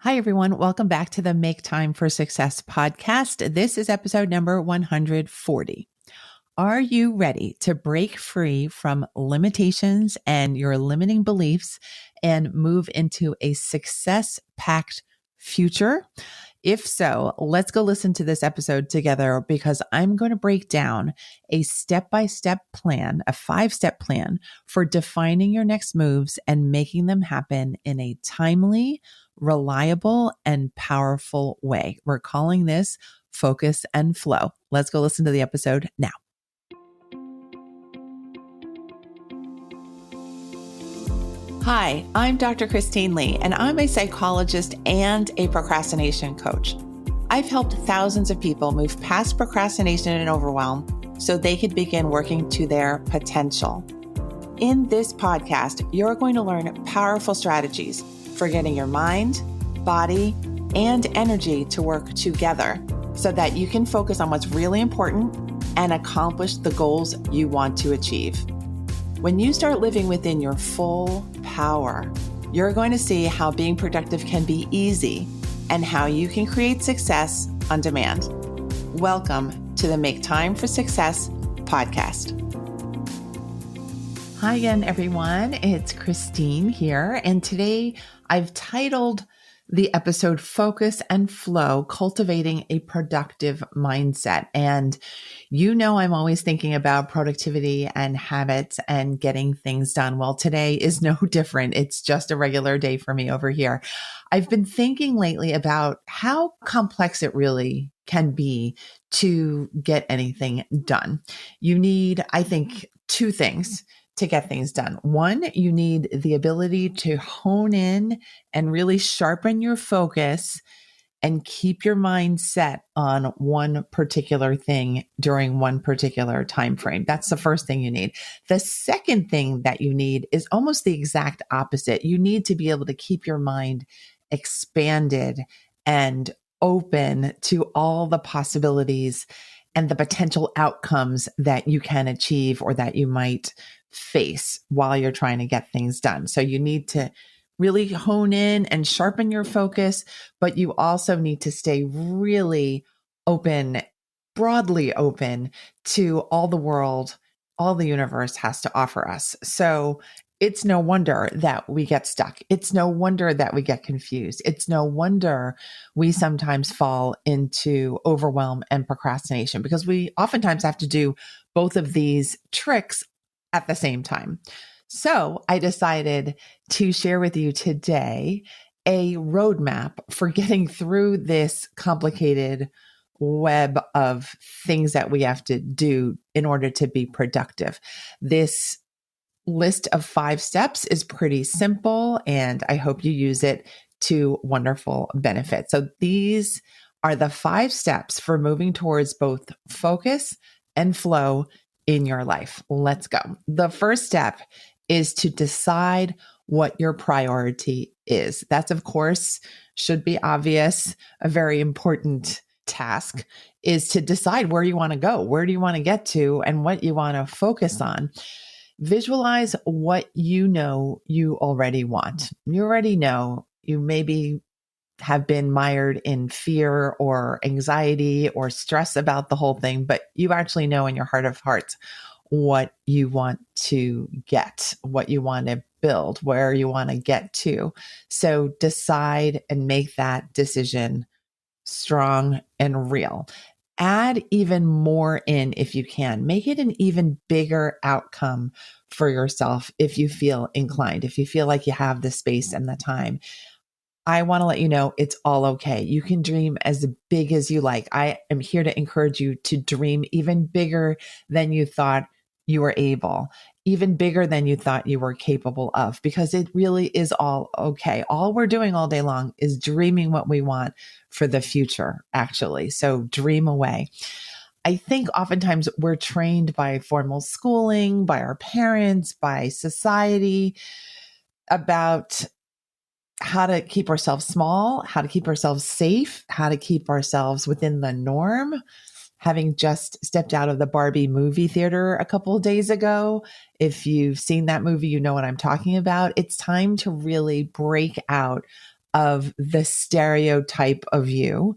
Hi, everyone. Welcome back to the Make Time for Success podcast. This is episode number 140. Are you ready to break free from limitations and your limiting beliefs and move into a success-packed future? If so, let's go listen to this episode together because I'm going to break down a step-by-step plan, a 5-step plan for defining your next moves and making them happen in a timely, reliable, and powerful way. We're calling this Focus and Flow. Let's go listen to the episode now. Hi, I'm Dr. Christine Lee, and I'm a psychologist and a procrastination coach. I've helped thousands of people move past procrastination and overwhelm so they could begin working to their potential. In this podcast, you're going to learn powerful strategies for getting your mind, body, and energy to work together so that you can focus on what's really important and accomplish the goals you want to achieve. When you start living within your full power, you're going to see how being productive can be easy and how you can create success on demand. Welcome to the Make Time for Success podcast. Hi again, everyone. It's Christine here. And today I've titled the episode Focus and Flow, Cultivating a Productive Mindset. And you know, I'm always thinking about productivity and habits and getting things done. Well, today is no different. It's just a regular day for me over here. I've been thinking lately about how complex it really can be to get anything done. You need, I think, two things to get things done. One, you need the ability to hone in and really sharpen your focus and keep your mind set on one particular thing during one particular time frame. That's the first thing you need. The second thing that you need is almost the exact opposite. You need to be able to keep your mind expanded and open to all the possibilities and the potential outcomes that you can achieve or that you might face while you're trying to get things done. So you need to really hone in and sharpen your focus, but you also need to stay really open, broadly open to all the world, all the universe has to offer us. So it's no wonder that we get stuck. It's no wonder that we get confused. It's no wonder we sometimes fall into overwhelm and procrastination because we oftentimes have to do both of these tricks at the same time. So I decided to share with you today a roadmap for getting through this complicated web of things that we have to do in order to be productive. This list of 5 steps is pretty simple, and I hope you use it to wonderful benefit. So these are the 5 steps for moving towards both focus and flow in your life. Let's go. The first step is to decide what your priority is. That's, of course, should be obvious. A very important task is to decide where you want to go, where do you want to get to, and what you want to focus on. Visualize what you know you already want. You already know. You maybe have been mired in fear or anxiety or stress about the whole thing, but you actually know in your heart of hearts what you want to get, what you want to build, where you want to get to. So decide and make that decision strong and real. Add even more in if you can. Make it an even bigger outcome for yourself if you feel inclined, if you feel like you have the space and the time. I want to let you know it's all okay. You can dream as big as you like. I am here to encourage you to dream even bigger than you thought you were able, even bigger than you thought you were capable of, because it really is all okay. All we're doing all day long is dreaming what we want for the future, actually. So dream away. I think oftentimes we're trained by formal schooling, by our parents, by society about how to keep ourselves small, how to keep ourselves safe, how to keep ourselves within the norm. Having just stepped out of the Barbie movie theater a couple of days ago, if you've seen that movie, you know what I'm talking about. It's time to really break out of the stereotype of you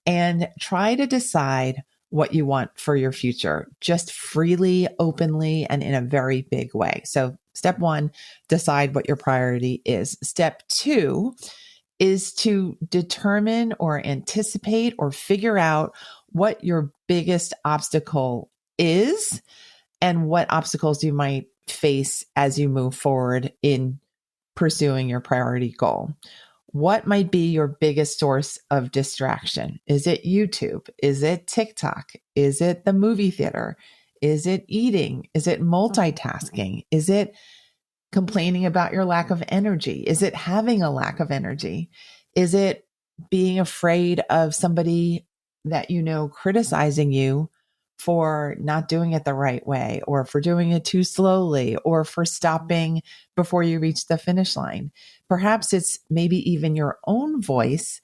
and try to decide what you want for your future, just freely, openly, and in a very big way. So step one, decide what your priority is. Step two is to determine or anticipate or figure out what your biggest obstacle is and what obstacles you might face as you move forward in pursuing your priority goal. What might be your biggest source of distraction? Is it YouTube? Is it TikTok? Is it the movie theater? Is it eating? Is it multitasking? Is it complaining about your lack of energy? Is it having a lack of energy? Is it being afraid of somebody that you know criticizing you for not doing it the right way, or for doing it too slowly, or for stopping before you reach the finish line? Perhaps it's maybe even your own voice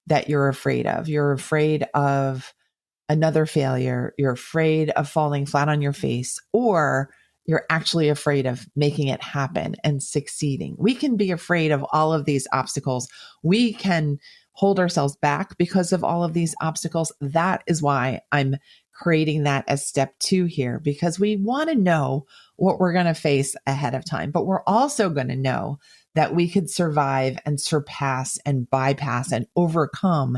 that you're afraid of. You're afraid of another failure. You're afraid of falling flat on your face, or you're actually afraid of making it happen and succeeding. We can be afraid of all of these obstacles. We can hold ourselves back because of all of these obstacles. That is why I'm creating that as step two here, because we want to know what we're going to face ahead of time, but we're also going to know that we could survive and surpass and bypass and overcome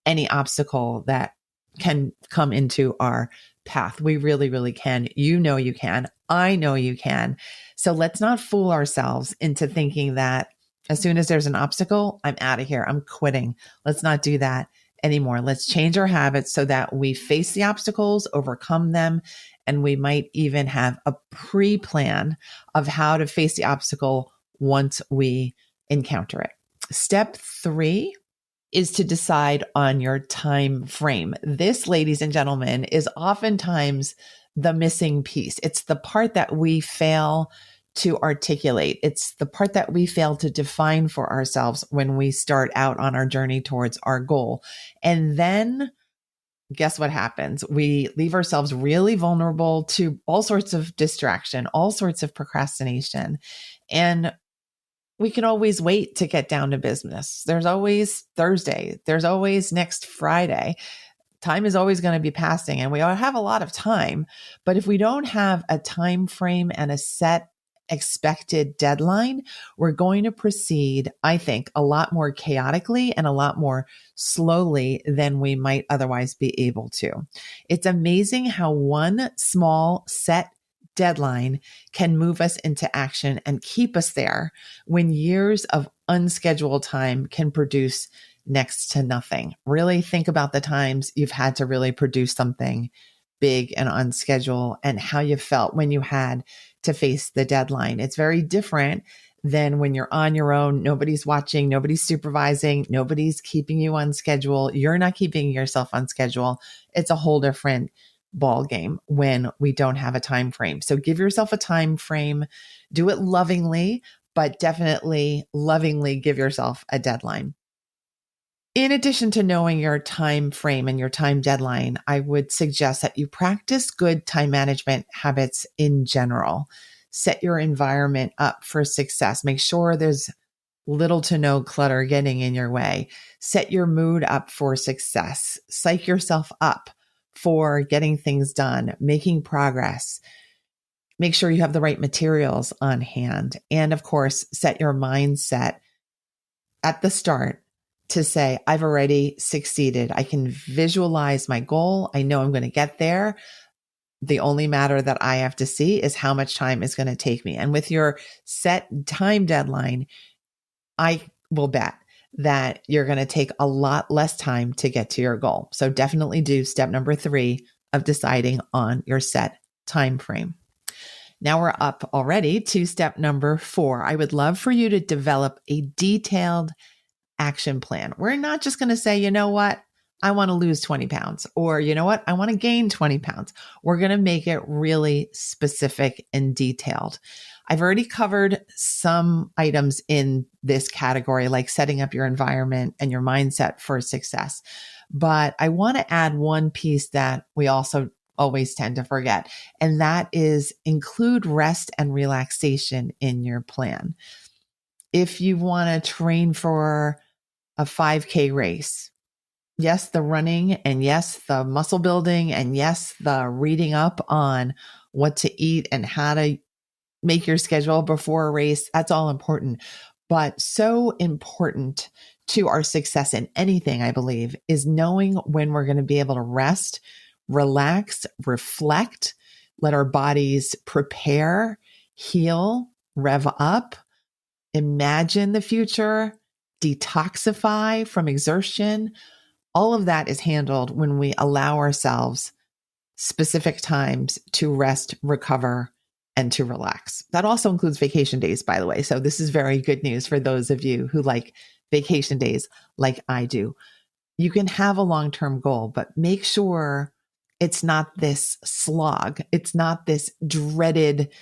any obstacle that can come into our path. We really, really can. You know you can. I know you can. So let's not fool ourselves into thinking that as soon as there's an obstacle, I'm out of here. I'm quitting. Let's not do that anymore. Let's change our habits so that we face the obstacles, overcome them, and we might even have a pre-plan of how to face the obstacle once we encounter it. Step three is to decide on your time frame. This, ladies and gentlemen, is oftentimes the missing piece. It's the part that we fail to articulate. It's the part that we fail to define for ourselves when we start out on our journey towards our goal. And then guess what happens? We leave ourselves really vulnerable to all sorts of distraction, all sorts of procrastination. And we can always wait to get down to business. There's always Thursday. There's always next Friday. Time is always going to be passing, and we have a lot of time. But if we don't have a time frame and a set expected deadline, we're going to proceed, I think, a lot more chaotically and a lot more slowly than we might otherwise be able to. It's amazing how one small set deadline can move us into action and keep us there when years of unscheduled time can produce next to nothing. Really think about the times you've had to really produce something big and on schedule and how you felt when you had to face the deadline. It's very different than when you're on your own. Nobody's watching, nobody's supervising, nobody's keeping you on schedule. You're not keeping yourself on schedule. It's a whole different ball game when we don't have a time frame. So give yourself a time frame, do it lovingly, but definitely lovingly give yourself a deadline. In addition to knowing your time frame and your time deadline, I would suggest that you practice good time management habits in general. Set your environment up for success. Make sure there's little to no clutter getting in your way. Set your mood up for success. Psych yourself up for getting things done, making progress. Make sure you have the right materials on hand. And of course, set your mindset at the start to say, I've already succeeded. I can visualize my goal. I know I'm going to get there. The only matter that I have to see is how much time is going to take me. And with your set time deadline, I will bet that you're going to take a lot less time to get to your goal. So definitely do step number 3 of deciding on your set time frame. Now we're up already to step number 4. I would love for you to develop a detailed action plan. We're not just going to say, you know what? I want to lose 20 pounds, or you know what? I want to gain 20 pounds. We're going to make it really specific and detailed. I've already covered some items in this category, like setting up your environment and your mindset for success. But I want to add one piece that we also always tend to forget, and that is include rest and relaxation in your plan. If you want to train for a 5K race. Yes, the running, and yes, the muscle building, and yes, the reading up on what to eat and how to make your schedule before a race. That's all important. But so important to our success in anything, I believe, is knowing when we're going to be able to rest, relax, reflect, let our bodies prepare, heal, rev up, imagine the future, detoxify from exertion. All of that is handled when we allow ourselves specific times to rest, recover, and to relax. That also includes vacation days, by the way. So this is very good news for those of you who like vacation days like I do. You can have a long-term goal, but make sure it's not this slog. It's not this dreaded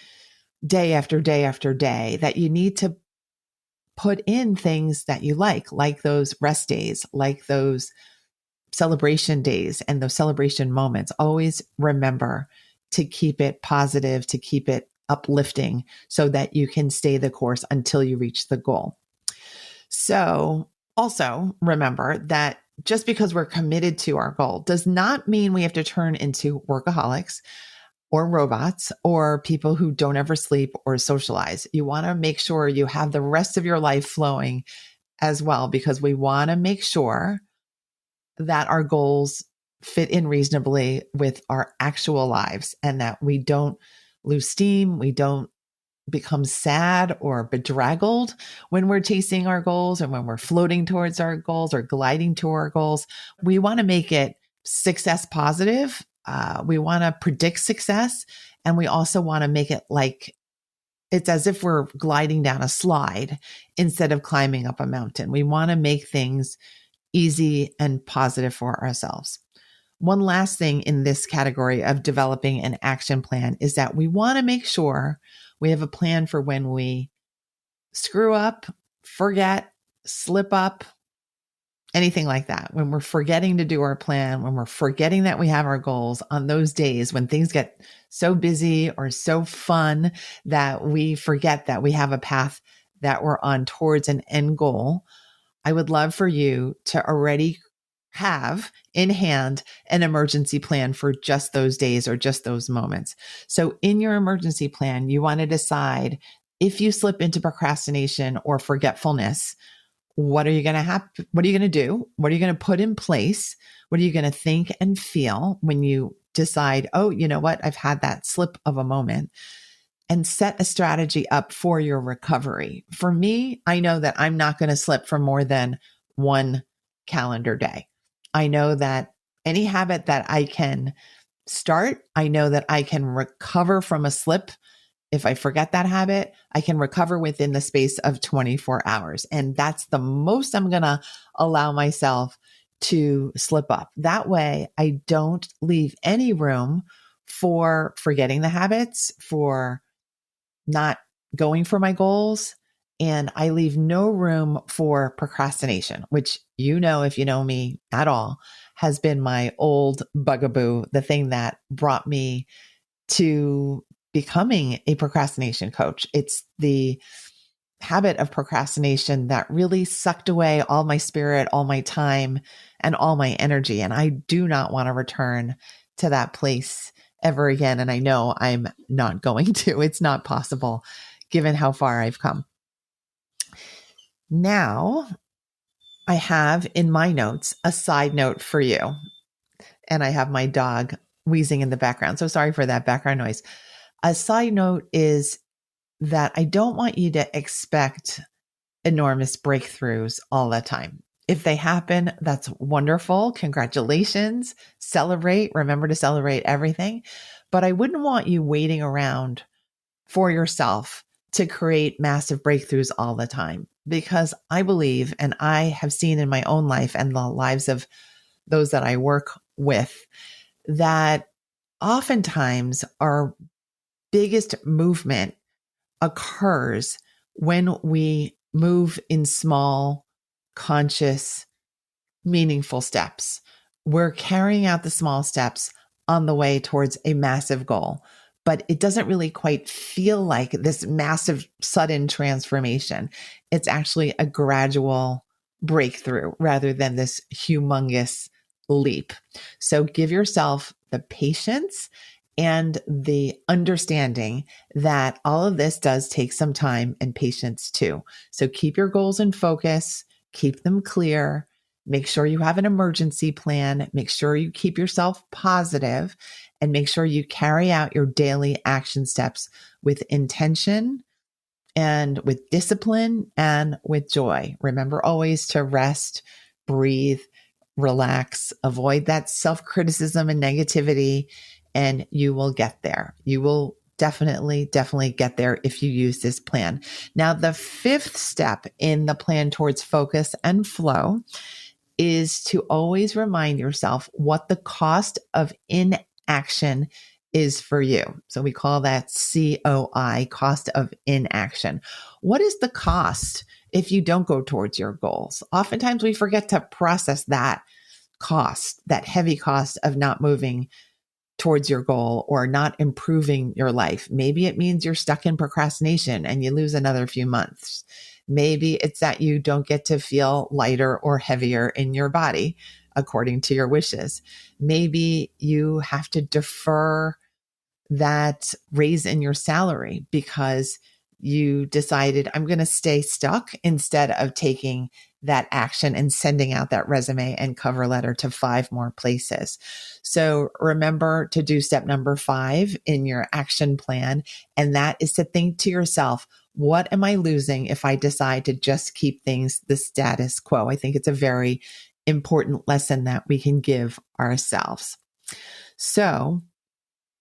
day after day after day that you need to put in things that you like those rest days, like those celebration days and those celebration moments. Always remember to keep it positive, to keep it uplifting so that you can stay the course until you reach the goal. So also remember that just because we're committed to our goal does not mean we have to turn into workaholics or robots or people who don't ever sleep or socialize. You want to make sure you have the rest of your life flowing as well, because we want to make sure that our goals fit in reasonably with our actual lives and that we don't lose steam, we don't become sad or bedraggled when we're chasing our goals and when we're floating towards our goals or gliding to our goals. We want to make it success positive. We want to predict success. And we also want to make it like it's as if we're gliding down a slide instead of climbing up a mountain. We want to make things easy and positive for ourselves. One last thing in this category of developing an action plan is that we want to make sure we have a plan for when we screw up, forget, slip up, anything like that. When we're forgetting to do our plan, when we're forgetting that we have our goals on those days when things get so busy or so fun that we forget that we have a path that we're on towards an end goal. I would love for you to already have in hand an emergency plan for just those days or just those moments. So in your emergency plan, you want to decide if you slip into procrastination or forgetfulness, what are you going to have? What are you going to do? What are you going to put in place? What are you going to think and feel when you decide, oh, you know what? I've had that slip of a moment. And set a strategy up for your recovery. For me, I know that I'm not going to slip for more than one calendar day. I know that any habit that I can start, I know that I can recover from a slip. If I forget that habit, I can recover within the space of 24 hours. And that's the most I'm going to allow myself to slip up. That way, I don't leave any room for forgetting the habits, for not going for my goals. And I leave no room for procrastination, which, you know, if you know me at all, has been my old bugaboo, the thing that brought me to becoming a procrastination coach. It's the habit of procrastination that really sucked away all my spirit, all my time, and all my energy. And I do not want to return to that place ever again. And I know I'm not going to. It's not possible given how far I've come. Now, I have in my notes a side note for you. And I have my dog wheezing in the background. So sorry for that background noise. A side note is that I don't want you to expect enormous breakthroughs all the time. If they happen, that's wonderful. Congratulations. Celebrate. Remember to celebrate everything. But I wouldn't want you waiting around for yourself to create massive breakthroughs all the time, because I believe, and I have seen in my own life and the lives of those that I work with, that oftentimes our biggest movement occurs when we move in small, conscious, meaningful steps. We're carrying out the small steps on the way towards a massive goal, but it doesn't really quite feel like this massive, sudden transformation. It's actually a gradual breakthrough rather than this humongous leap. So give yourself the patience and the understanding that all of this does take some time and patience too. So keep your goals in focus, keep them clear, make sure you have an emergency plan, make sure you keep yourself positive, and make sure you carry out your daily action steps with intention and with discipline and with joy. Remember always to rest, breathe, relax, avoid that self-criticism and negativity, and you will get there. You will definitely get there if you use this plan. Now, the fifth step in the plan towards focus and flow is to always remind yourself what the cost of inaction is for you. So we call that COI, cost of inaction. What is the cost if you don't go towards your goals? Oftentimes we forget to process that cost, that heavy cost of not moving towards your goal or not improving your life. Maybe it means you're stuck in procrastination and you lose another few months. Maybe it's that you don't get to feel lighter or heavier in your body according to your wishes. Maybe you have to defer that raise in your salary because you decided, I'm going to stay stuck instead of taking that action and sending out that resume and cover letter to 5 more places. So remember to do step number 5 in your action plan. And that is to think to yourself, what am I losing if I decide to just keep things the status quo? I think it's a very important lesson that we can give ourselves. So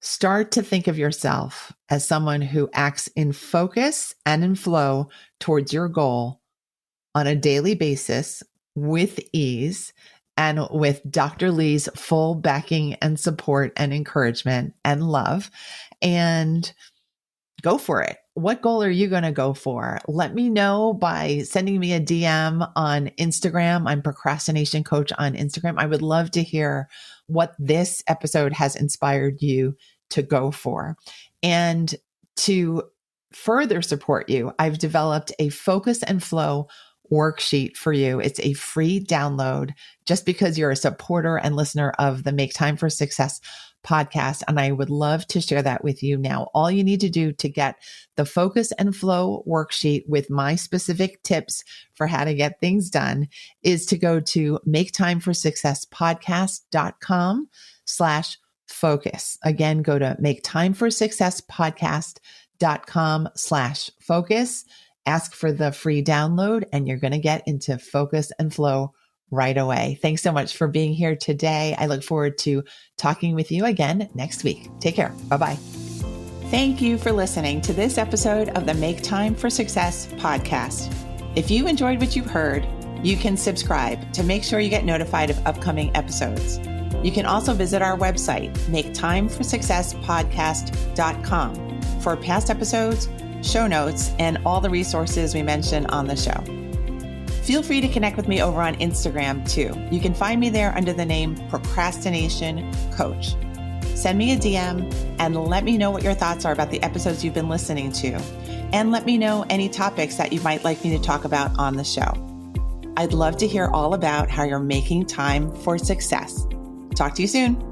start to think of yourself as someone who acts in focus and in flow towards your goal on a daily basis with ease and with Dr. Lee's full backing and support and encouragement and love. And go for it. What goal are you going to go for? Let me know by sending me a DM on Instagram. I'm Procrastination Coach on Instagram. I would love to hear what this episode has inspired you to go for. And to further support you, I've developed a focus and flow worksheet for you. It's a free download just because you're a supporter and listener of the Make Time for Success podcast. And I would love to share that with you now. All you need to do to get the focus and flow worksheet with my specific tips for how to get things done is to go to maketimeforsuccesspodcast.com/focus. Again, go to maketimeforsuccesspodcast.com/focus. Ask for the free download and you're going to get into focus and flow right away. Thanks so much for being here today. I look forward to talking with you again next week. Take care. Bye-bye. Thank you for listening to this episode of the Make Time for Success podcast. If you enjoyed what you've heard, you can subscribe to make sure you get notified of upcoming episodes. You can also visit our website, maketimeforsuccesspodcast.com, for past episodes, show notes, and all the resources we mentioned on the show. Feel free to connect with me over on Instagram too. You can find me there under the name Procrastination Coach. Send me a DM and let me know what your thoughts are about the episodes you've been listening to. And let me know any topics that you might like me to talk about on the show. I'd love to hear all about how you're making time for success. Talk to you soon.